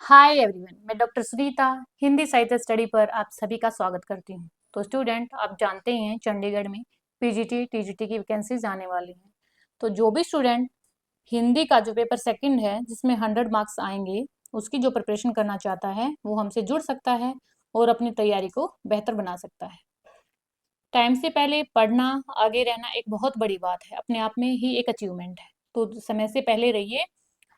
Hi everyone, मैं doctor Sunita Hindi साहित्य study पर आप सभी का स्वागत करती हूँ। तो स्टूडेंट, आप जानते ही हैं चंडीगढ़ में पीजीटी टीजीटी की वैकेंसीज आने वाली हैं। तो जो भी स्टूडेंट हिंदी का जो पेपर सेकंड है जिसमें 100 मार्क्स आएंगे, उसकी जो प्रिपरेशन करना चाहता है वो हमसे जुड़ सकता है और अपनी तैयारी को बेहतर बना सकता है। टाइम से पहले पढ़ना, आगे रहना एक बहुत बड़ी बात है, अपने आप में ही एक अचीवमेंट है। तो समय से पहले रहिए,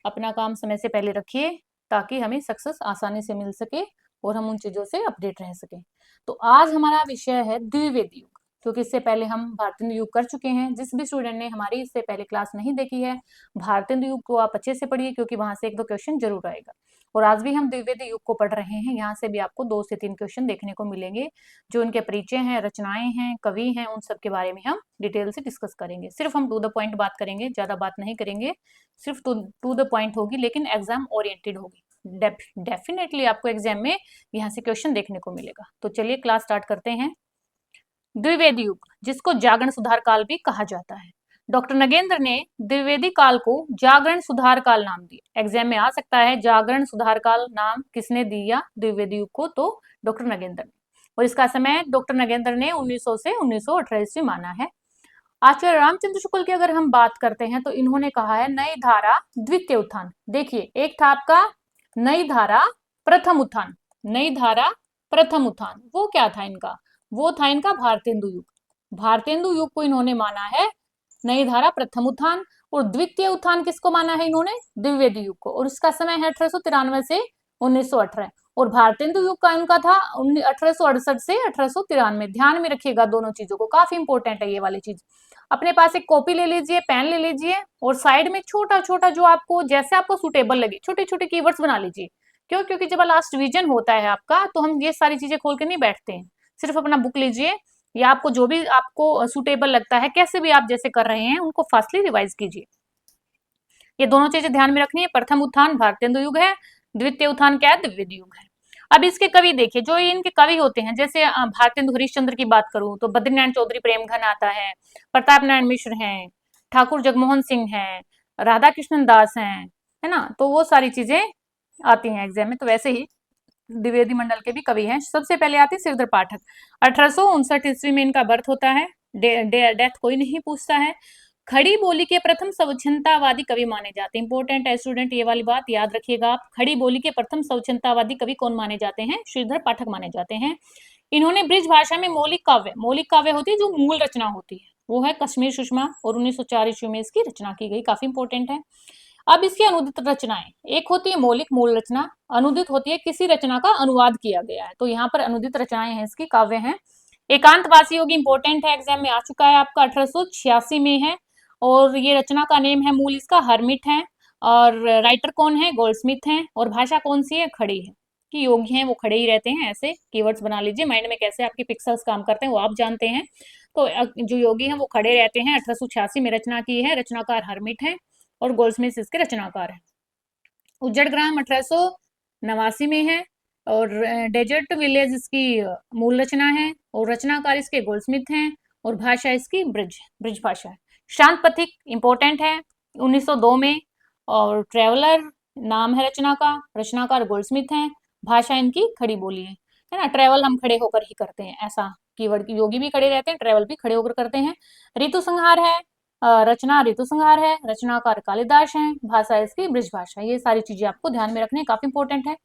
अपना काम समय से पहले रखिए ताकि हमें सक्सेस आसानी से मिल सके और हम उन चीज़ों से अपडेट रह सकें। तो आज हमारा विषय है द्विवेद युग, क्योंकि इससे पहले हम भारतीय युग कर चुके हैं। जिस भी स्टूडेंट ने हमारी इससे पहले क्लास नहीं देखी है, भारतीय युग को आप अच्छे से पढ़िए, क्योंकि वहां से एक दो क्वेश्चन जरूर आएगा। और आज भी हम द्विवेद युग को पढ़ रहे हैं, यहाँ से भी आपको 2 से 3 क्वेश्चन देखने को मिलेंगे। जो उनके परिचय हैं, रचनाएं हैं, कवि हैं, उन सब के बारे में हम डिटेल से डिस्कस करेंगे। सिर्फ हम टू द पॉइंट बात करेंगे, ज्यादा बात नहीं करेंगे, सिर्फ टू द पॉइंट होगी, लेकिन एग्जाम ओरिएंटेड होगी। डेफिनेटली आपको एग्जाम में यहाँ से क्वेश्चन देखने को मिलेगा। तो चलिए क्लास स्टार्ट करते हैं। द्विवेदी युग, जिसको जागरण सुधार काल भी कहा जाता है, डॉक्टर नगेंद्र ने द्विवेदी काल को जागरण सुधार काल नाम दिया। एग्जाम में आ सकता है जागरण सुधार काल नाम किसने दिया द्विवेदी युग को, तो डॉक्टर नगेंद्र ने। और इसका समय डॉक्टर नगेंद्र ने 1900 से 1918 ईस्वी माना है। आचार्य रामचंद्र शुक्ल की अगर हम बात करते हैं तो इन्होंने कहा है नई धारा द्वितीय उत्थान। देखिए, एक था आपका नई धारा प्रथम उत्थान, नई धारा प्रथम उत्थान, वो क्या था इनका? वो था इनका भारतेंदु युग। भारतेंदु युग को इन्होंने माना है नई धारा प्रथम उत्थान। और द्वितीय उत्थान किसको माना है इन्होंने? द्विवेदी युग को। और इसका समय है 1893 से 1918। और भारतेंदु युग का इनका था 1868 से 1893। ध्यान में रखिएगा दोनों चीजों को, काफी इंपॉर्टेंट है ये वाली चीज। अपने पास एक कॉपी ले लीजिए, पेन ले लीजिए, और साइड में छोटा छोटा जो आपको जैसे आपको सुटेबल लगे छोटे छोटे कीवर्ड्स बना लीजिए। क्यों? क्योंकि जब लास्ट रिवीजन होता है आपका तो हम ये सारी चीजें खोल के नहीं बैठते हैं। सिर्फ अपना बुक लीजिए, या आपको जो भी आपको सुटेबल लगता है, कैसे भी आप जैसे कर रहे हैं उनको फास्टली रिवाइज कीजिए। ये दोनों चीजें ध्यान में रखनी है। प्रथम उत्थान भारतेंदु युग है, द्वितीय उत्थान क्या है? द्विवेदी युग है। अब इसके कवि देखिए, जो इनके कवि होते हैं, जैसे भारतेंदु हरिश्चंद्र की बात करूं तो बद्रीनारायण चौधरी प्रेमघन आता है, प्रताप नारायण मिश्र हैं, ठाकुर जगमोहन सिंह हैं, राधा कृष्णन दास हैं, है ना। तो वो सारी चीजें आती हैं एग्जाम में। तो वैसे ही द्विवेदी मंडल के भी कवि हैं। सबसे पहले आते हैं श्रीधर पाठक। 1859 ईस्वी में इनका बर्थ होता है। डेथ कोई नहीं पूछता है। खड़ी बोली के प्रथम स्वच्छंदतावादी कवि माने जाते हैं। इंपॉर्टेंट है स्टूडेंट, ये वाली बात याद रखिएगा आप। खड़ी बोली के प्रथम स्वच्छंदतावादी कवि कौन माने जाते हैं? श्रीधर पाठक माने जाते हैं। इन्होंने ब्रिज भाषा में मौलिक काव्य होती है, जो मूल रचना होती है, वो है कश्मीर सुषमा, और 1904 ईस्वी में इसकी रचना की गई। काफी इंपॉर्टेंट है। अब इसकी अनुदित रचनाएं, एक होती है मौलिक मूल रचना, अनुदित होती है किसी रचना का अनुवाद किया गया है। तो यहाँ पर अनुदित रचनाएं हैं, इसकी काव्य हैं। एकांतवासी योगी इंपॉर्टेंट है, एग्जाम में आ चुका है आपका, 1886 में है। और ये रचना का नेम है मूल इसका हरमिट है। और राइटर कौन है? गोल्डस्मिथ हैं। और भाषा कौन सी है? खड़ी है। कि योगी हैं वो खड़े ही रहते हैं, ऐसे कीवर्ड्स बना लीजिए माइंड में। कैसे आपके पिक्सल्स काम करते हैं वो आप जानते हैं। तो जो योगी हैं वो खड़े रहते हैं। 1886 में रचना की है, रचनाकार हरमिट है और गोल्डस्मिथ इसके रचनाकार है। उज्जड़ ग्राम 1889 में है। और डेजर्ट विलेज इसकी मूल रचना है, और रचनाकार इसके गोल्डस्मिथ हैं, और भाषा इसकी ब्रिज भाषा है। शांत पथिक इंपॉर्टेंट है, 1902 में। और ट्रेवलर नाम है रचना का, रचनाकार गोल्डस्मिथ हैं, भाषा इनकी खड़ी बोली है ना। ट्रेवल हम खड़े होकर ही करते हैं, ऐसा कीवर्ड। योगी भी खड़े रहते हैं, ट्रेवल भी खड़े होकर करते हैं। ऋतु संहार है, रचना ऋतु संहार है, रचनाकार कालिदास हैं, भाषा इसकी ब्रिज भाषा। ये सारी चीजें आपको ध्यान में रखनी है, काफी इंपॉर्टेंट है।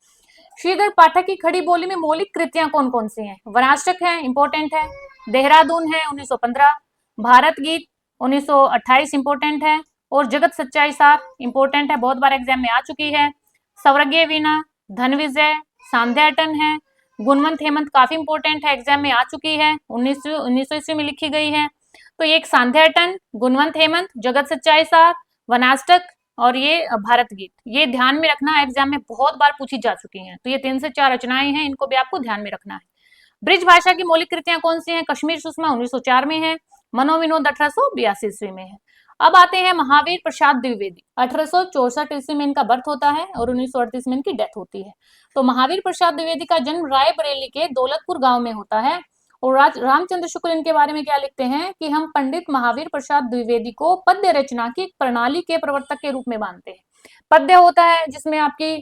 श्रीधर पाठक की खड़ी बोली में मौलिक कृतियां कौन कौन सी हैं? वनाष्टक है, इंपॉर्टेंट है। देहरादून है 1915। भारत गीत 1928 इंपॉर्टेंट है। और जगत सच्चाई सार इंपॉर्टेंट है, बहुत बार एग्जाम में आ चुकी है। सौरज्ञ वीणा, धन विजय, सांध्याटन है। गुणवंत हेमंत काफी इंपॉर्टेंट है, एग्जाम में आ चुकी है, 1900 ईस्वी में लिखी गई है। तो ये एक सांध्याटन, गुणवंत हेमंत, जगत सच्चाई सार, वनाष्टक और ये भारत गीत, ये ध्यान में रखना, एग्जाम में बहुत बार पूछी जा चुकी हैं। तो ये 3 से 4 रचनाएं हैं, इनको भी आपको ध्यान में रखना है। ब्रिज भाषा की मौलिक कृतियां कौन सी हैं? कश्मीर सुषमा 1904 में है, मनोविनोद 1882 ईस्वी में है। अब आते हैं महावीर प्रसाद द्विवेदी। 1864 ईस्वी में इनका बर्थ होता है और 1938 में इनकी डेथ होती है। तो महावीर प्रसाद द्विवेदी का जन्म रायबरेली के दौलतपुर गांव में होता है। और रामचंद्र शुक्ल इनके बारे में क्या लिखते हैं कि हम पंडित महावीर प्रसाद द्विवेदी को पद्य रचना की प्रणाली के प्रवर्तक के रूप में मानते हैं। पद्य होता है जिसमें आपकी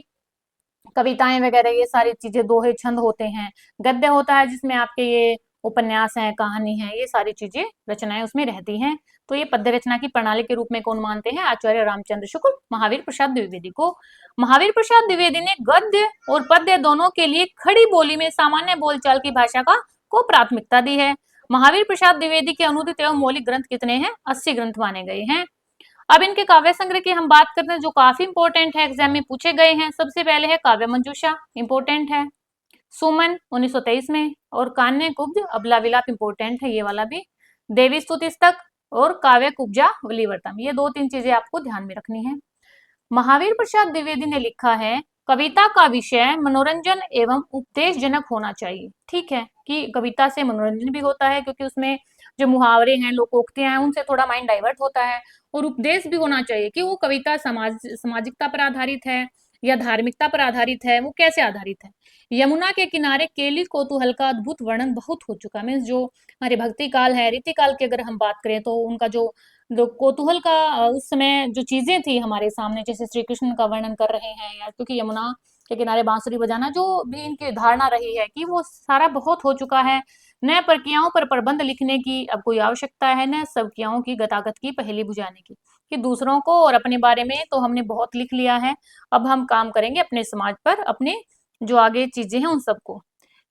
कविताएं वगैरह ये सारी चीजें, दोहे छंद होते हैं। गद्य होता है जिसमें आपके ये उपन्यास हैं, कहानी है, ये सारी चीजें रचनाएं उसमें रहती हैं। तो ये पद्य रचना की प्रणाली के रूप में कौन मानते हैं? आचार्य रामचंद्र शुक्ल महावीर प्रसाद द्विवेदी को। महावीर प्रसाद द्विवेदी ने गद्य और पद्य दोनों के लिए खड़ी बोली में सामान्य बोलचाल की भाषा को प्राथमिकता दी है। महावीर प्रसाद द्विवेदी के अनुदित एवं मौलिक ग्रंथ कितने हैं? 80 ग्रंथ माने गए हैं। अब इनके काव्य संग्रह की हम बात करते हैं जो काफी इंपॉर्टेंट है, एग्जाम में पूछे गए हैं। सबसे पहले है काव्य मंजूषा, इंपॉर्टेंट है। सुमन 1923 में, और कान्य कुब्ज अबला विलाप, इंपॉर्टेंट है ये वाला भी। देवी स्तुतिस्तक और काव्य कुब्जा वलिवर्तम, ये 2-3 चीजें आपको ध्यान में रखनी है। महावीर प्रसाद द्विवेदी ने लिखा है कविता का विषय मनोरंजन एवं उपदेशजनक होना चाहिए। ठीक है कि कविता से मनोरंजन भी होता है क्योंकि उसमें जो मुहावरे हैं, लोकोक्तियां हैं, उनसे थोड़ा माइंड डाइवर्ट होता है, और उपदेश भी होना चाहिए कि वो कविता सामाजिकता पर आधारित है या धार्मिकता पर आधारित है, वो कैसे आधारित है। यमुना के किनारे केली कौतूहल का अद्भुत वर्णन बहुत हो चुका है। मीन्स जो हमारे भक्ति काल है, रीति काल की अगर हम बात करें तो उनका जो कौतूहल का उस समय जो चीजें थी हमारे सामने, जैसे श्री कृष्ण का वर्णन कर रहे हैं, या क्योंकि यमुना के किनारे बांसुरी बजाना, जो भी इनकी धारणा रही है कि वो सारा बहुत हो चुका है। न प्रक्रियाओं पर प्रबंध लिखने की अब कोई आवश्यकता है, न सबकियाओं की गतागत की पहेली बुझाने की, कि दूसरों को और अपने बारे में तो हमने बहुत लिख लिया है, अब हम काम करेंगे अपने समाज पर, अपने जो आगे चीजें हैं उन सबको।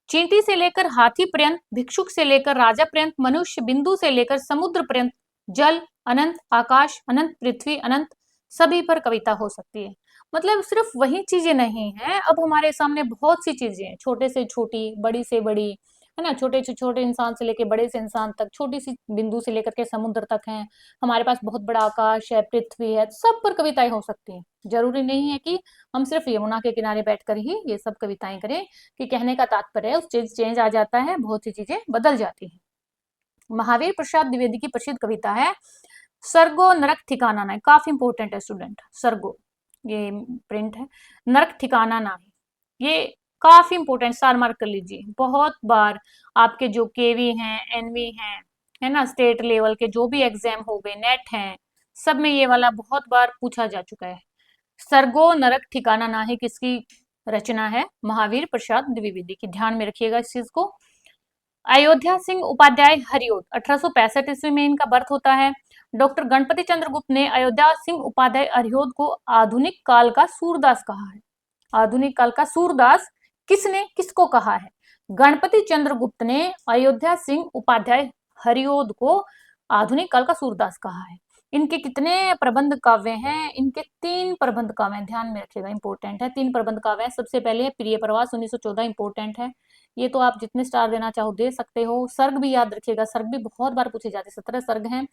चींटी से लेकर हाथी पर्यंत, भिक्षुक से लेकर राजा पर्यंत, मनुष्य बिंदु से लेकर समुद्र पर्यंत, जल अनंत, आकाश अनंत, पृथ्वी अनंत, सभी पर कविता हो सकती है। मतलब सिर्फ वही चीजें नहीं है, अब हमारे सामने बहुत सी चीजें हैं, छोटे से छोटी, बड़ी से बड़ी, है ना, छोटे से छोटे इंसान से लेकर बड़े से इंसान तक, छोटी सी बिंदु से लेकर के समुद्र तक है। हमारे पास बहुत बड़ा आकाश है, पृथ्वी है, सब पर कविताएं हो सकती हैं। जरूरी नहीं है कि हम सिर्फ यमुना के किनारे बैठकर ही ये सब कविताएं करें, कि कहने का तात्पर्य है उस चीज चेंज आ जाता है, बहुत सी चीजें बदल जाती हैं। महावीर प्रसाद द्विवेदी की प्रसिद्ध कविता है सर्गो नरक ठिकाना ना, काफी इंपोर्टेंट है स्टूडेंट। सर्गो ये प्रिंट है, नरक ठिकाना ना, ये काफी इंपोर्टेंट, स्टार मार्क कर लीजिए। बहुत बार आपके जो केवी हैं, एनवी हैं, है ना, स्टेट लेवल के जो भी एग्जाम हो गए, नेट हैं, सब में ये वाला बहुत बार पूछा जा चुका है। सर्गो नरक ठिकाना ना है किसकी रचना है? महावीर प्रसाद द्विवेदी की। ध्यान में रखिएगा इस चीज को। अयोध्या सिंह उपाध्याय हरिओद 1865 ईस्वी में इनका बर्थ होता है। डॉक्टर गणपति चंद्र गुप्त ने अयोध्या सिंह उपाध्याय हरिओद को आधुनिक काल का सूरदास कहा है। आधुनिक काल का सूरदास किसने, किसको कहा है? गणपति चंद्र गुप्त ने अयोध्या सिंह उपाध्याय हरिओद को आधुनिक काल का सूरदास कहा है। इनके कितने प्रबंध काव्य हैं? इनके 3 प्रबंध काव्य हैं, ध्यान में रखिएगा, इंपॉर्टेंट है। 3 प्रबंध काव्य हैं। सबसे पहले है प्रिय प्रवास 1914, इंपॉर्टेंट है, ये तो आप जितने स्टार देना चाहो दे सकते हो। सर्ग भी याद रखिएगा, सर्ग भी बहुत बार पूछे जाते हैं, 17 सर्ग हैं।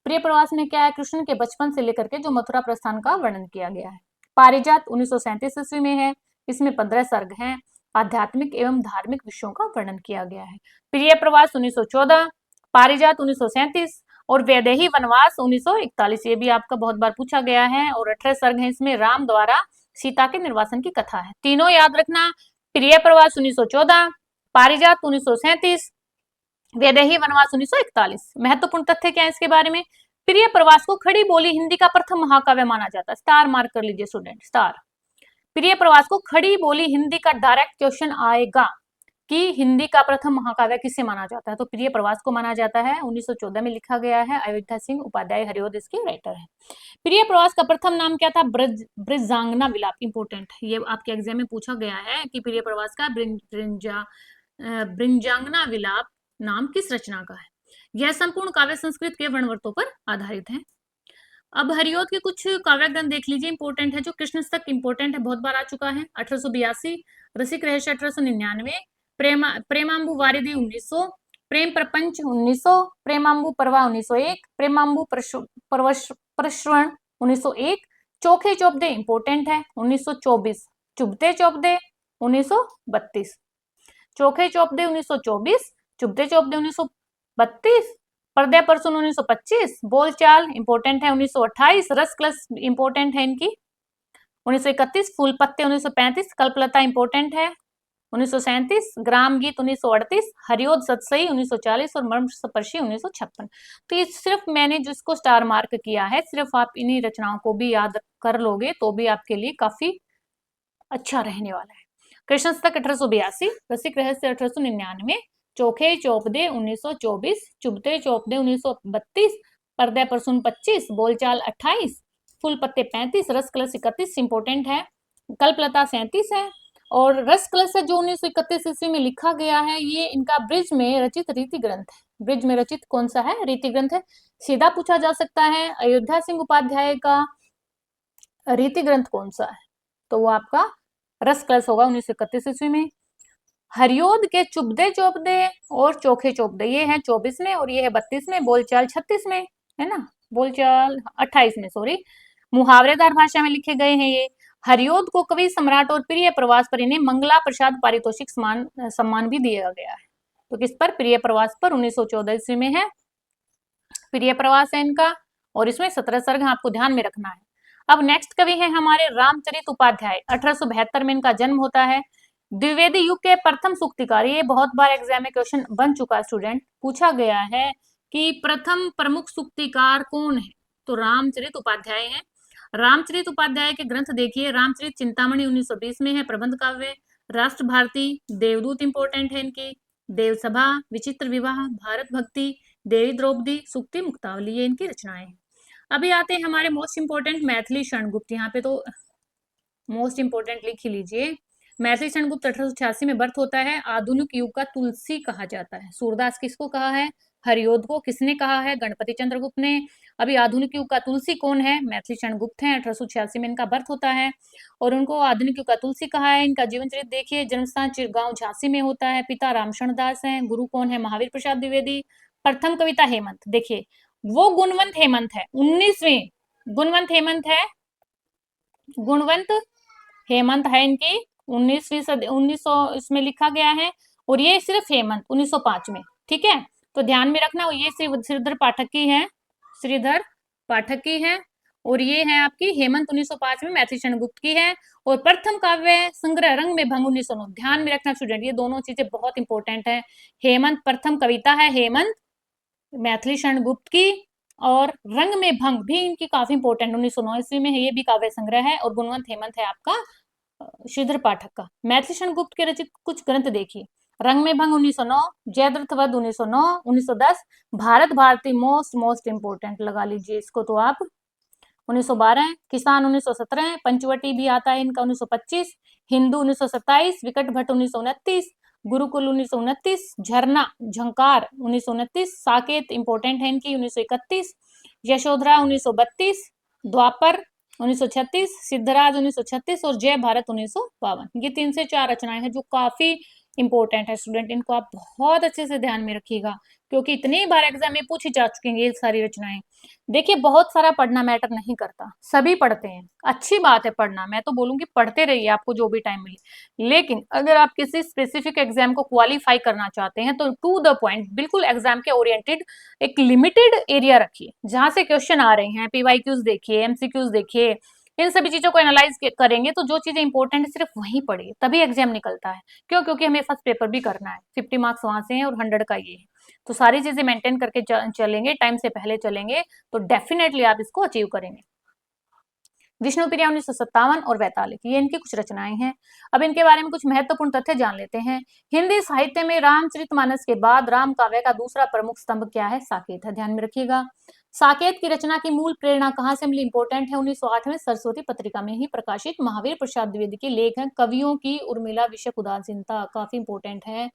प्रिय प्रवास में क्या है? कृष्ण के बचपन से लेकर के जो मथुरा प्रस्थान का वर्णन किया गया है। पारिजात 1937 ईस्वी में है, इसमें 15 सर्ग हैं, आध्यात्मिक एवं धार्मिक विषयों का वर्णन किया गया है। प्रिय प्रवास 1914, पारिजात 1937 और वैदेही वनवास 1941, ये भी आपका बहुत बार पूछा गया है। और 18 सर्ग है, इसमें राम द्वारा सीता के निर्वासन की कथा है। तीनों याद रखना, प्रिय प्रवास 1914, पारिजात 1937, वैदेही वनवास 1941। महत्वपूर्ण तथ्य क्या है इसके बारे में? प्रिय प्रवास को खड़ी बोली हिंदी का प्रथम महाकाव्य माना जाता है। स्टार मार्क कर लीजिए स्टूडेंट, स्टार। प्रिय प्रवास को खड़ी बोली हिंदी का डायरेक्ट क्वेश्चन आएगा कि हिंदी का प्रथम महाकाव्य किसे माना जाता है, तो प्रिय प्रवास को माना जाता है। 1914 में लिखा गया है, अयोध्या सिंह उपाध्याय हरिओद इसके राइटर है। प्रिय प्रवास का प्रथम नाम क्या था? ब्रजांगना विलाप, इंपोर्टेंट, ये आपके एग्जाम में पूछा गया है कि प्रिय प्रवास का ब्रिंजांगना विलाप नाम किस रचना का है। यह संपूर्ण काव्य संस्कृत के वर्णवृत्तों पर आधारित है। अब हरिओद के कुछ काव्य ग्रंथ देख लीजिए, इंपोर्टेंट है। जो कृष्ण तक इंपोर्टेंट है, बहुत बार आ चुका है। 1882, रसिक रहस्य 1899, प्रेमांबु वारिधि 1900, प्रेम प्रपंच 1900, प्रेमांबु परवा 1901, प्रेमांबु प्रश्रवण 1901, चोखे चौपदे इंपोर्टेंट है 1924, चुभते चौपदे 1932, चोखे चौपदे 1924, चुभते चौपदे 1932, पर्दे परसुन 1925, बोलचाल इंपोर्टेंट है 1928, रस क्लस इंपोर्टेंट है इनकी 1931, फूल पत्ते 1935, कल्पलता इंपोर्टेंट है 1937, ग्राम गीत 1938, हरिओद सतसई 1940 और मर्म स्पर्शी 1956। तो ये सिर्फ मैंने जिसको स्टार मार्क किया है, सिर्फ आप इन्हीं रचनाओं को भी याद कर लोगे तो भी आपके लिए काफी अच्छा रहने वाला है। कृष्ण शतक 1882, रसिक रहस्य 1899, चोखे चौपदे 1924, चुभते चौपदे 1932, पर्दे पर सुन 25, बोलचाल 28, फूल पत्ते 35, रस कलश 31 इंपोर्टेंट है, कल्पलता 37 है। और रस कलश जो 1931 ईस्वी में लिखा गया है, ये इनका ब्रिज में रचित रीति ग्रंथ है। ब्रिज में रचित कौन सा है? रीति ग्रंथ है। सीधा पूछा जा सकता है अयोध्या सिंह उपाध्याय का रीति ग्रंथ कौन सा है, तो वो आपका रस कलश होगा 1931 ईस्वी में। हरियोद के चुबदे चौपदे और चोखे चौपदे, ये है 24 में और ये है 32 में, बोलचाल 36 में, है ना, बोलचाल 28 में, सॉरी, मुहावरेदार भाषा में लिखे गए हैं ये। हरियोद को कवि सम्राट और प्रिय प्रवास पर इन्हें मंगला प्रसाद पारितोषिक सम्मान भी दिया गया है। तो किस पर? प्रिय प्रवास पर, 1914 ईस्वी में है प्रिय प्रवास है इनका, और इसमें 17 सर्ग आपको ध्यान में रखना है। अब नेक्स्ट कवि है हमारे रामचरित उपाध्याय, 1872 में इनका जन्म होता है। द्विवेदी युग के प्रथम सूक्तिकार, ये बहुत बार एग्जाम में क्वेश्चन बन चुका है स्टूडेंट, पूछा गया है कि प्रथम प्रमुख सूक्तिकार कौन है, तो रामचरित उपाध्याय है। रामचरित उपाध्याय के ग्रंथ देखिए, रामचरित चिंतामणि 1920 में है, प्रबंध काव्य, राष्ट्र भारती, देवदूत इंपोर्टेंट है इनकी, देवसभा, विचित्र विवाह, भारत भक्ति, देवी द्रौपदी, सूक्ति मुक्तावली, ये इनकी रचनाएं हैं। अभी आते हैं हमारे मोस्ट इंपोर्टेंट मैथिली शरणगुप्त, यहाँ पे तो मोस्ट इंपोर्टेंट लिख ही लीजिए। मैथिली शरणगुप्त 1886 में बर्थ होता है। आधुनिक युग का तुलसी कहा जाता है। सूरदास किसको कहा है? हरियोद को। किसने कहा है? गणपति चंद्रगुप्त ने। अभी आधुनिक युग का तुलसी कौन है? मैथिली शरणगुप्त है, 1886 में इनका बर्थ होता है और उनको आधुनिक युग का तुलसी कहा है। इनका जीवन चरित्र देखिए, जन्मस्थान चिरगांव झांसी में होता है, पिता रामशरण दास है, गुरु कौन है? महावीर प्रसाद द्विवेदी। प्रथम कविता हेमंत, देखिए वो गुणवंत हेमंत है, 19वीं गुणवंत हेमंत है, गुणवंत हेमंत है इनकी 19वीं सदी, 1900 इसमें लिखा गया है, और ये सिर्फ हेमंत 1905 में, ठीक है, तो ध्यान में रखना। ये श्रीधर पाठक की है, श्रीधर पाठक की है, और ये है आपकी हेमंत 1905 में मैथिली शरणगुप्त की है। और प्रथम काव्य संग्रह रंग में भंग 1909, ध्यान में रखना स्टूडेंट, ये दोनों चीजें बहुत इंपॉर्टेंट है। हेमंत प्रथम कविता है, हेमंत मैथिली शरणगुप्त की, और रंग में भंग भी इनकी काफी इंपॉर्टेंट 1909 ईस्वी में है, ये भी काव्य संग्रह है। और गुणवंत हेमंत है आपका श्रीधर पाठक का। मैथिली शरणगुप्त के रचित कुछ ग्रंथ देखिए, रंग में भंग 1909, जयद्रथ वध 1909, 1910, भारत भारती मोस्ट इंपोर्टेंट लगा लीजिए इसको तो आप, 1912, किसान 1917, पंचवटी भी आता है इनका 1925, हिंदू 1927, विकट भट्ट 1929, गुरुकुल 1929, झरना झंकार 1929, साकेत इंपोर्टेंट है इनकी 1931, यशोधरा 1932, द्वापर 1936, सिद्धराज 1936 और जय भारत 1952। ये 3 से 4 रचनाएं हैं जो काफी इंपॉर्टेंट है स्टूडेंट, इनको आप बहुत अच्छे से ध्यान में रखिएगा क्योंकि इतनी बार एग्जाम में पूछी जा चुकी हैं ये सारी रचनाएं। देखिए बहुत सारा पढ़ना मैटर नहीं करता, सभी पढ़ते हैं, अच्छी बात है पढ़ना, मैं तो बोलूंगी पढ़ते रहिए आपको जो भी टाइम मिले, लेकिन अगर आप किसी स्पेसिफिक एग्जाम को क्वालिफाई करना चाहते हैं तो टू द पॉइंट, बिल्कुल एग्जाम के ओरिएंटेड एक लिमिटेड एरिया रखिए जहां से क्वेश्चन आ रहे हैं, पीवाईक्यूज देखिए, एमसीक्यूज देखिए, इन सभी चीजों को एनालाइज करेंगे तो जो चीजें इंपॉर्टेंट है सिर्फ वही पढ़िए, तभी एग्जाम निकलता है। क्यों? क्योंकि हमें फर्स्ट पेपर भी करना है, 50 मार्क्स वहां से हैं और 100 का ये है, तो सारी चीजें मेंटेन करके चलेंगे, टाइम से पहले चलेंगे तो डेफिनेटली आप इसको अचीव करेंगे। विष्णुप्रिया 1957 और वैतालिक, ये इनकी कुछ रचनाएं हैं। अब इनके बारे में कुछ महत्वपूर्ण तथ्य जान लेते हैं। हिंदी साहित्य में रामचरितमानस के बाद राम काव्य का दूसरा प्रमुख स्तंभ क्या है? साकेत है, ध्यान में रखिएगा। साकेत की रचना की मूल प्रेरणा कहाँ से मिली? इंपोर्टेंट है, 1908 में सरस्वती पत्रिका में ही प्रकाशित महावीर प्रसाद द्विवेदी के लेख हैं। कवियों की उर्मिला विषयक उदासीनता, काफी इंपोर्टेंट है,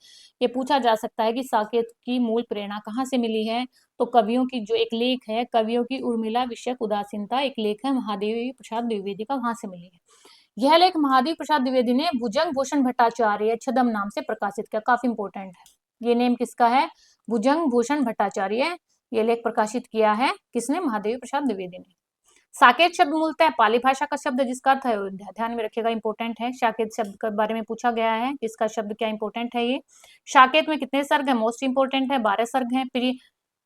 ये पूछा जा सकता है कि साकेत की मूल प्रेरणा कहाँ से मिली है, तो कवियों की जो एक लेख है, कवियों की उर्मिला विषयक उदासीनता, एक लेख है महादेवी प्रसाद द्विवेदी का, वहां से मिली है। यह लेख महादेवी प्रसाद द्विवेदी ने भुजंग भूषण भट्टाचार्य छदम नाम से प्रकाशित किया, काफी इंपोर्टेंट है। ये नेम किसका है? भुजंग भूषण भट्टाचार्य, ये लेख प्रकाशित किया है किसने? महादेवी प्रसाद द्विवेदी ने। साकेत शब्द मूलतः पाली भाषा का शब्द है जिसका अर्थ है अयोध्या, ध्यान में रखिएगा, इंपोर्टेंट है। साकेत शब्द के बारे में पूछा गया है, किसका शब्द क्या इंपोर्टेंट है ये। साकेत में कितने सर्ग है? मोस्ट इंपोर्टेंट है, 12 सर्ग हैं।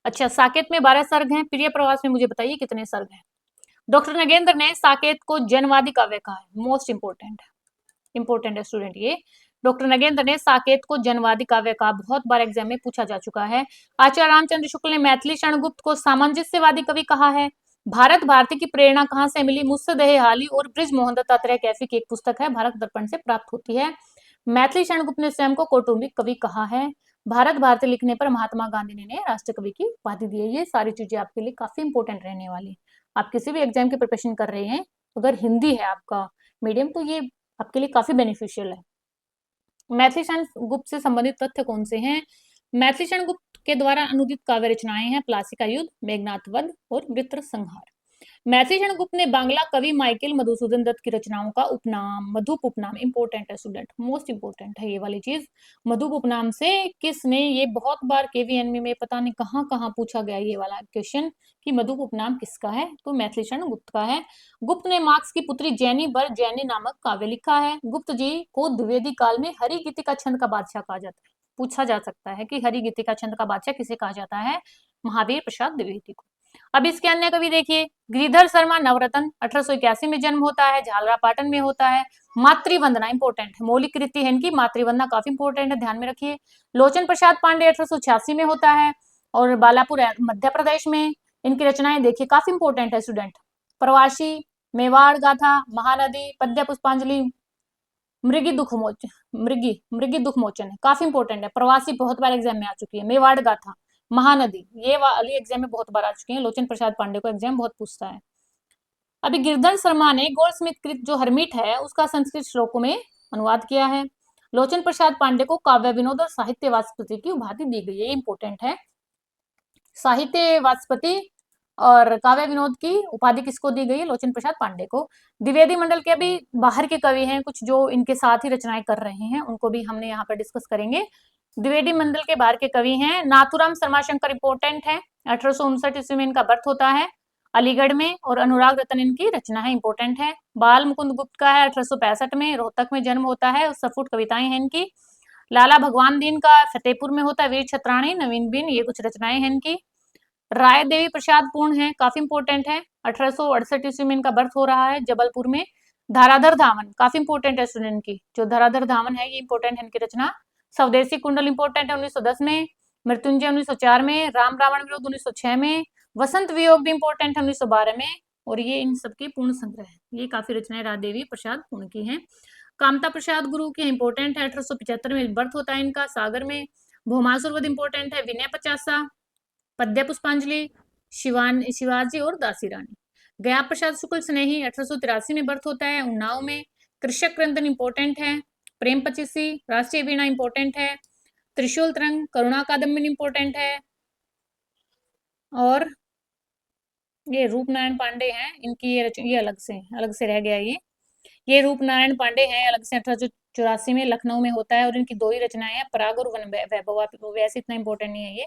अच्छा, साकेत में 12 सर्ग हैं। प्रिय प्रवास में मुझे बताइए कितने सर्ग हैं। डॉक्टर नगेंद्र ने साकेत को जनवादी काव्य कहा है, मोस्ट इंपोर्टेंट है स्टूडेंट ये। डॉक्टर नगेंद्र ने साकेत को जनवादी काव्य कहा, बहुत बार एग्जाम में पूछा जा चुका है। आचार्य रामचंद्र शुक्ल ने मैथिली शरणगुप्त को सामंजस्यवादी कवि कहा है। भारत भारती की प्रेरणा कहाँ से मिली? मुत्सद्देह हाली और ब्रिज मोहन दत्त कैफी की एक पुस्तक है, भारत दर्पण से प्राप्त होती है। मैथिली शरण गुप्त ने स्वयं को कौटुंबिक कवि कहा है। भारत भारती लिखने पर महात्मा गांधी ने राष्ट्र कवि की उपाधि दी है। ये सारी चीजें आपके लिए काफी इंपॉर्टेंट रहने वाली है। आप किसी भी एग्जाम की प्रिपरेशन कर रहे हैं, अगर हिंदी है आपका मीडियम, तो ये आपके लिए काफी बेनिफिशियल है। मैथिली शरण गुप्त से संबंधित तथ्य कौन से हैं? मैथिली शरण गुप्त के द्वारा अनुदित काव्य रचनाएं हैं प्लासी का युद्ध, मेघनाथ वध और वृत्र संहार। मैथिली शरण गुप्त ने बांग्ला कवि माइकेल मधुसूदन दत्त की रचनाओं का उपनाम, मधुप उपनाम, इंपॉर्टेंट है स्टूडेंट, मोस्ट इंपॉर्टेंट है ये वाली चीज। मधुप उपनाम से किसने, ये बहुत बार केवीएनबी में पता नहीं कहाँ कहाँ पूछा गया ये वाला क्वेश्चन कि मधुप उपनाम किसका है, तो मैथिली शरण गुप्त का है। गुप्त ने मार्क्स की पुत्री जैनी पर जैनी नामक काव्य लिखा है। गुप्त जी को द्विवेदी काल में हरि गीतिका छंद का बादशाह कहा जाता है। पूछा जा सकता है कि हरि गीतिका छंद का बादशाह किसे कहा जाता है? महावीर प्रसाद द्विवेदी को। अब इसके अन्य कवि देखिए, गिरिधर शर्मा नवरत्न 1881 में जन्म होता है, झालरापाटन में होता है। मातृवंदना इंपॉर्टेंट है, मौलिक कृति है इनकी, मातृवंदना काफी इंपॉर्टेंट है, ध्यान में रखिए। लोचन प्रसाद पांडे 1886 में होता है और बालापुर मध्य प्रदेश में। इनकी रचनाएं देखिए काफी इंपॉर्टेंट है स्टूडेंट। प्रवासी, मेवाड़ गाथा, महानदी, पद्य पुष्पांजलि, मृगी दुख मोचन, मृगी दुख मोचन है, काफी इंपॉर्टेंट है। प्रवासी बहुत बार एग्जाम में आ चुकी है। मेवाड़ गाथा, महानदी, ये वाली एग्जाम में बहुत बार आ चुकी है। लोचन प्रसाद पांडे को एग्जाम बहुत पूछता है। अभी गिरधर शर्मा ने गोल्डस्मिथ कृत जो हरमिट है उसका संस्कृत श्लोकों में अनुवाद किया है। लोचन प्रसाद पांडे को काव्य विनोद और साहित्य वाचस्पति की उपाधि दी गई है, इंपॉर्टेंट है। साहित्य वाचस्पति और काव्य विनोद की उपाधि किसको दी गई है? लोचन प्रसाद पांडे को। द्विवेदी मंडल के अभी बाहर के कवि हैं कुछ जो इनके साथ ही रचनाएं कर रहे हैं, उनको भी हमने यहाँ पर डिस्कस करेंगे। द्विवेदी मंडल के बाहर के कवि हैं नाथुराम शर्माशंकर, इंपोर्टेंट है, 1859 ईस्वी में इनका बर्थ होता है अलीगढ़ में, और अनुराग रतन इनकी रचना है, इंपोर्टेंट है। बाल मुकुंद गुप्त का है 1865 में, रोहतक में जन्म होता है, सफुट कविताएं हैं इनकी। लाला भगवान दीन का फतेहपुर में होता है, वीर छत्राणी, नवीन बिन, ये कुछ रचनाएं हैं इनकी। राय देवी प्रसाद पूर्ण है, काफी इंपोर्टेंट है, 1868 ईस्वी में इनका बर्थ हो रहा है जबलपुर में। धराधर धावन काफी इंपोर्टेंट है स्टूडेंट की, जो धराधर धावन है ये इंपोर्टेंट है इनकी रचना। स्वदेशी कुंडल इंपोर्टेंट है 1910 में। मृत्युंजय 1904 में। राम रावण विरोध 1906 में। वसंत वियोग भी इंपोर्टेंट है 1912 में। और ये इन सबके पूर्ण संग्रह है, ये काफी रचनाएं राय देवी प्रसाद पूर्ण की हैं। कामता प्रसाद गुरु की इंपोर्टेंट है, 1875 में बर्थ होता है इनका, सागर में। भौमासुर इंपोर्टेंट है, विनय पचासा, पद्य पुष्पांजलि, शिवाजी और दासी रानी। गया प्रसाद शुक्ल स्नेही 1883 में बर्थ होता है, उन्नाव में। कृषक क्रंदन इंपोर्टेंट है। प्रेम पचीसी, राष्ट्रीय वीणा इंपोर्टेंट है। त्रिशूल तरंग, करुणा कादम्बिनी इंपोर्टेंट है। और ये रूप नारायण पांडे हैं, इनकी ये अलग से रह गया ये रूप नारायण पांडे हैं, अलग से 1884 में लखनऊ में होता है, और इनकी दो ही रचनाएं हैं, पराग और वन वैभव, वैसे इतना इंपॉर्टेंट नहीं है ये।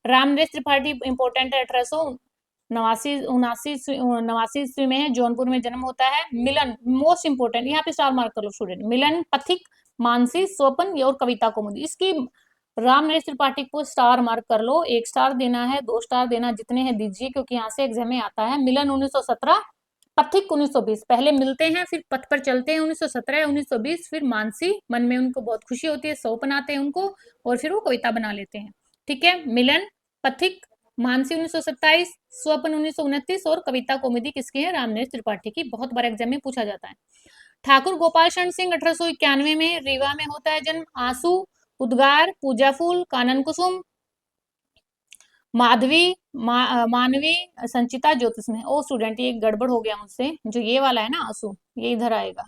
रामनरेश त्रिपाठी इंपोर्टेंट है, 1889 ईस्वी में है, जौनपुर में जन्म होता है। मिलन मोस्ट इंपोर्टेंट, यहाँ पे स्टार मार्क कर लो स्टूडेंट। मिलन, पथिक, मानसी, स्वपन और कविता कौमुदी, इसकी रामनरेश त्रिपाठी को स्टार मार्क कर लो। 1 स्टार देना है, 2 स्टार देना, जितने हैं दीजिए, क्योंकि यहाँ से एग्जाम में आता है। मिलन 1917, पथिक 1920, पहले मिलते हैं फिर पथ पर चलते हैं 1917 1920, फिर मानसी, मन में उनको बहुत खुशी होती है, स्वपन आते हैं उनको, और फिर वो कविता बना लेते हैं। ठीक है, मिलन, पथिक, मानसी 1927, स्वपन 1929 और कविता कौमुदी किसकी है? रामनरेश त्रिपाठी की, बहुत बार एग्जाम में पूछा जाता है। ठाकुर गोपाल शरण सिंह 1891 में रीवा में होता है जन्म। आंसू, उद्गार, पूजा फूल, कानन कुसुम, माधवी, मानवी, संचिता, ज्योतिष में। ओ स्टूडेंट, ये गड़बड़ हो गया मुझसे, जो ये वाला है ना आंसू, ये इधर आएगा।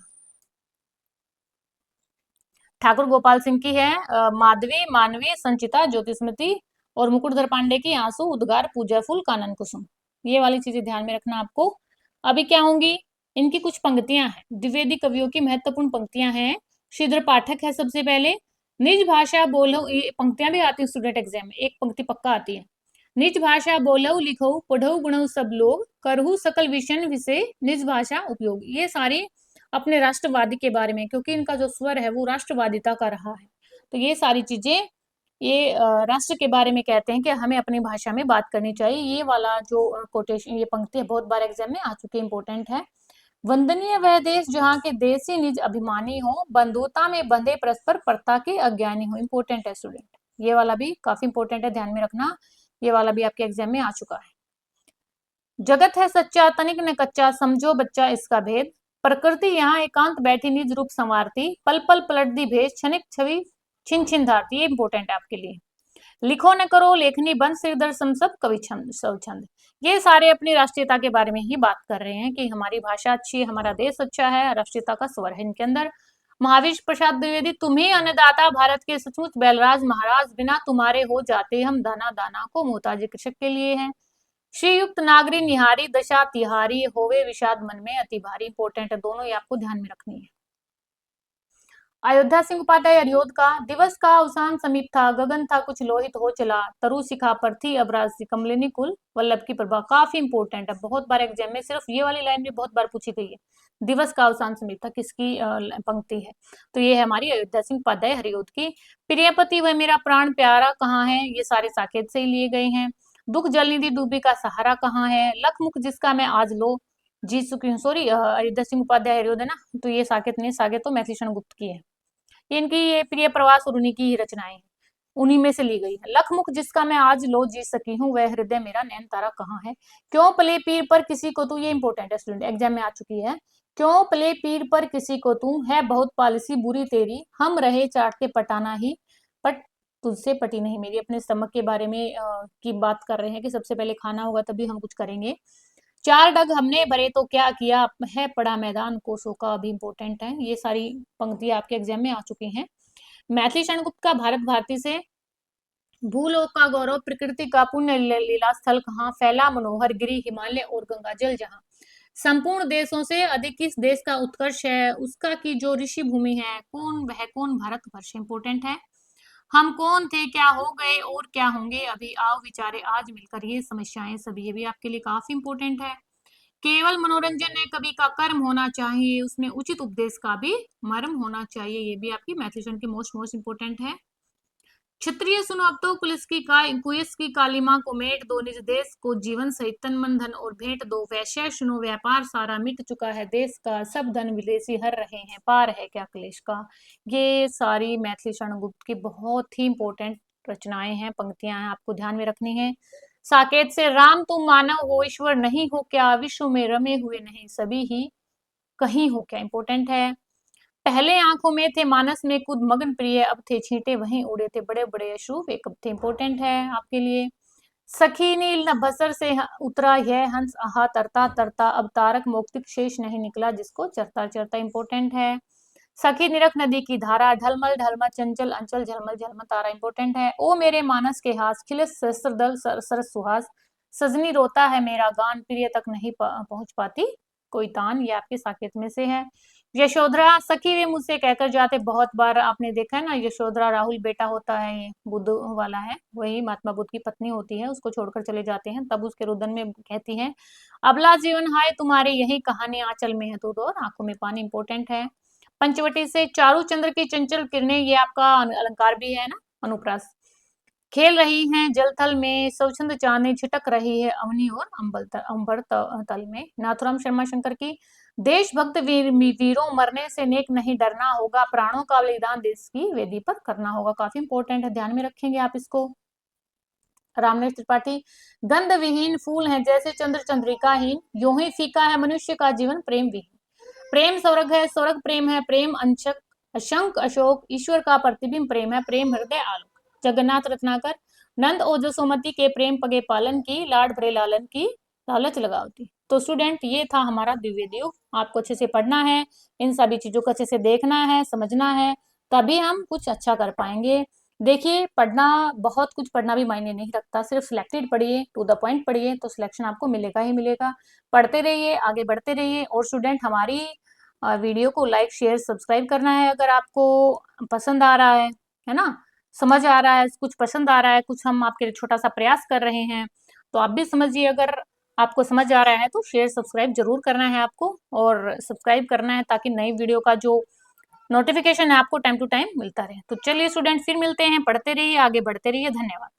ठाकुर गोपाल सिंह की है माधवी, मानवी, संचिता, ज्योतिस्मृति, और मुकुटधर पांडे की आंसू, उद्गार, पूजा फूल, कानन कुसुम। ये वाली चीजें ध्यान में रखना आपको। अभी क्या होंगी? इनकी कुछ पंक्तियां हैं, द्विवेदी कवियों की महत्वपूर्ण पंक्तियां हैं। श्रीधर पाठक है सबसे पहले। निज भाषा बोलो, ये पंक्तियां भी आती है स्टूडेंट एग्जाम में, एक पंक्ति पक्का आती है। निज भाषा बोलो लिखो, पढ़ो गुणो सब लोग, करहु सकल विषय विषय, निज भाषा उपयोग। ये सारी अपने राष्ट्रवादी के बारे में, क्योंकि इनका जो स्वर है वो राष्ट्रवादिता का रहा है, तो ये सारी चीजें ये राष्ट्र के बारे में कहते हैं कि हमें अपनी भाषा में बात करनी चाहिए। ये वाला जो कोटेशन, ये पंक्ति है, बहुत बार एग्जाम में आ चुकी है, इंपॉर्टेंट है। वंदनीय वह देश जहाँ के देसी निज अभिमानी हो, बंधुता में बंधे परस्पर परता के अज्ञानी हो। इंपॉर्टेंट है स्टूडेंट, ये वाला भी काफी इंपॉर्टेंट है, ध्यान में रखना, ये वाला भी आपके एग्जाम में आ चुका है। जगत है सच्चा तनिक न कच्चा, समझो बच्चा इसका भेद। प्रकृति यहाँ एकांत बैठी निज रूप संवारती, पल पल पलट दी भेष, क्षणिक छवि छिन छिन धारती। ये इंपॉर्टेंट है आपके लिए। लिखो न करो लेखनी बंद, सिरदर सम सब कवि छंद सब छंद। ये सारे अपनी राष्ट्रीयता के बारे में ही बात कर रहे हैं कि हमारी भाषा अच्छी है, हमारा देश अच्छा है, राष्ट्रीयता का स्वर है इनके अंदर। महावीर प्रसाद द्विवेदी, तुम्ही अन्नदाता भारत के सचमुच बैलराज महाराज, बिना तुम्हारे हो जाते हम दाना दाना को मोहताज कृषक के लिए हैं। श्रीयुक्त नागरी निहारी दशा तिहारी, होवे विषाद मन में अति भारी। इंपॉर्टेंट है दोनों, ये आपको ध्यान में रखनी है। अयोध्या सिंह उपाध्याय हरिओद का, दिवस का अवसान समीप था, गगन था कुछ लोहित हो चला, तरु शिखा पर थी अबराज कमलिनी कुल वल्लभ की प्रभा। काफी इंपॉर्टेंट है, बहुत बार एग्जाम में सिर्फ ये वाली लाइन भी बहुत बार पूछी गई है। दिवस का अवसान समीप था किसकी पंक्ति है? तो ये है हमारी अयोध्या सिंह उपाध्याय हरिओद की। प्रियपति वह मेरा प्राण प्यारा कहाँ है, ये सारे साकेत से ही लिए गए हैं। दुख जलनिधि डूबी का सहारा कहाँ है, लखमुख जिसका मैं आज लो जीत चुकी हूँ। सॉरी, अयोध्या सिंह उपाध्याय हरिओद है ना, तो ये साकेत नहीं, साकेत तो मैथिली शरण गुप्त की है। इनकी ये प्रिय प्रवास और उन्हीं की ही रचनाएं, उन्हीं में से ली गई है। लखमुख जिसका मैं आज लो जी सकी हूँ, वह हृदय मेरा नैन तारा कहाँ है। क्यों पले पीर पर किसी को तू, ये इंपॉर्टेंट है स्टूडेंट, एग्जाम में आ चुकी है। क्यों पले पीर पर किसी को तू, है बहुत पॉलिसी बुरी तेरी, हम रहे चाट के पटाना ही, बट तुझसे पटी नहीं मेरी। अपने स्टमक के बारे में की बात कर रहे हैं कि सबसे पहले खाना होगा तभी हम कुछ करेंगे। चार डग हमने भरे तो क्या किया, है पड़ा मैदान कोसों का, अभी इंपॉर्टेंट है। ये सारी पंक्तियां आपके एग्जाम में आ चुकी हैं। मैथिली शरण गुप्त का भारत भारती से, भूलोक का गौरव प्रकृति का पुण्य लीला स्थल कहाँ, फैला मनोहर गिरी हिमालय और गंगा जल जहाँ। संपूर्ण देशों से अधिक किस देश का उत्कर्ष है, उसका की जो ऋषि भूमि है, कौन वह कौन, भारतवर्ष। इंपोर्टेंट है। हम कौन थे क्या हो गए और क्या होंगे अभी, आओ विचारे आज मिलकर ये समस्याएं सभी। ये भी आपके लिए काफी इंपोर्टेंट है। केवल मनोरंजन ने कवि का कर्म होना चाहिए, उसमें उचित उपदेश का भी मर्म होना चाहिए। ये भी आपकी मैथिली की मोस्ट इंपोर्टेंट है। क्षत्रिय सुनो अब तो पुलिस की कुयस की कालिमा को मेट दो, निज देश को जीवन सहित तन मन धन और भेंट दो। वैश्य सुनो व्यापार सारा मिट चुका है देश का, सब धन विदेशी हर रहे हैं, पार है क्या क्लेश का। ये सारी मैथिली शरण गुप्त की बहुत ही इंपॉर्टेंट रचनाएं हैं, पंक्तियां हैं, आपको ध्यान में रखनी है। साकेत से, राम तुम मानव हो ईश्वर नहीं हो क्या, विश्व में रमे हुए नहीं सभी ही कहीं हो क्या। इंपॉर्टेंट है। पहले आंखों में थे मानस में खुद मगन प्रिय, अब थे छींटे वहीं उड़े थे बड़े बड़े अश्रु वे कब थे। इंपॉर्टेंट है आपके लिए। सखी नील न बसर से उतरा यह हंस, आहा तरता तरता अब तारक मौक्तिक शेष नहीं निकला जिसको चरता चरता। इंपॉर्टेंट है। सखी निरख नदी की धारा, ढलमल ढलमल चंचल अंचल झलमल झलमल तारा। इंपॉर्टेंट है। ओ मेरे मानस के हास खिले सहस्त्र दल सरस सुहास, सजनी रोता है मेरा गान, प्रिय तक नहीं पहुंच पाती कोई तान। ये आपके साकेत में से है। यशोधरा, सखी वे मुझसे कहकर जाते, बहुत बार आपने देखा है ना, यशोधरा राहुल बेटा होता है, ये बुद्ध वाला है, वही महात्मा बुद्ध की पत्नी होती है, उसको छोड़कर चले जाते हैं, तब उसके रुदन में कहती है, अबला जीवन हाय तुम्हारे यही कहानी, आंचल में है दूध और आंखों में पानी। इंपॉर्टेंट है। पंचवटी से, चारू चंद्र की चंचल किरणें, ये आपका अलंकार भी है ना, अनुप्रास। खेल रही हैं जल थल में, स्वच्छंद चांदनी छिटक रही है अवनी और अंबर तल में। नाथुराम शर्मा शंकर की, देशभक्त वीरों मरने से नेक नहीं डरना होगा, प्राणों का बलिदान देश की वेदी पर करना होगा। काफी इंपॉर्टेंट है, ध्यान में रखेंगे आप इसको। रामनेश त्रिपाठी, गंध विहीन फूल है जैसे चंद्र चंद्रिकाहीन, यूं ही फीका है मनुष्य का जीवन प्रेम विहीन। प्रेम स्वर्ग है, स्वर्ग प्रेम है, प्रेम अंशक अशंक अशोक, ईश्वर का प्रतिबिंब प्रेम है, प्रेम हृदय आलोक। जगन्नाथ रत्नाकर, नंद और जसोमती के प्रेम पगे पालन की, लाड भरे लालन की लालच लगावती। तो स्टूडेंट, ये था हमारा द्विवेदी युग। आपको अच्छे से पढ़ना है, इन सभी चीजों को अच्छे से देखना है, समझना है, तभी हम कुछ अच्छा कर पाएंगे। देखिए, पढ़ना, बहुत कुछ पढ़ना भी मायने नहीं रखता, सिर्फ सिलेक्टेड पढ़िए, टू द पॉइंट पढ़िए, तो सिलेक्शन आपको मिलेगा ही मिलेगा। पढ़ते रहिए, आगे बढ़ते रहिए। और स्टूडेंट, हमारी वीडियो को लाइक शेयर सब्सक्राइब करना है अगर आपको पसंद आ रहा है ना, समझ आ रहा है, कुछ पसंद आ रहा है, कुछ हम आपके लिए छोटा सा प्रयास कर रहे हैं, तो आप भी समझिए। अगर आपको समझ आ रहा है तो शेयर सब्सक्राइब जरूर करना है आपको, और सब्सक्राइब करना है ताकि नई वीडियो का जो नोटिफिकेशन है आपको टाइम टू टाइम मिलता रहे। तो चलिए स्टूडेंट, फिर मिलते हैं, पढ़ते रहिए, आगे बढ़ते रहिए। धन्यवाद।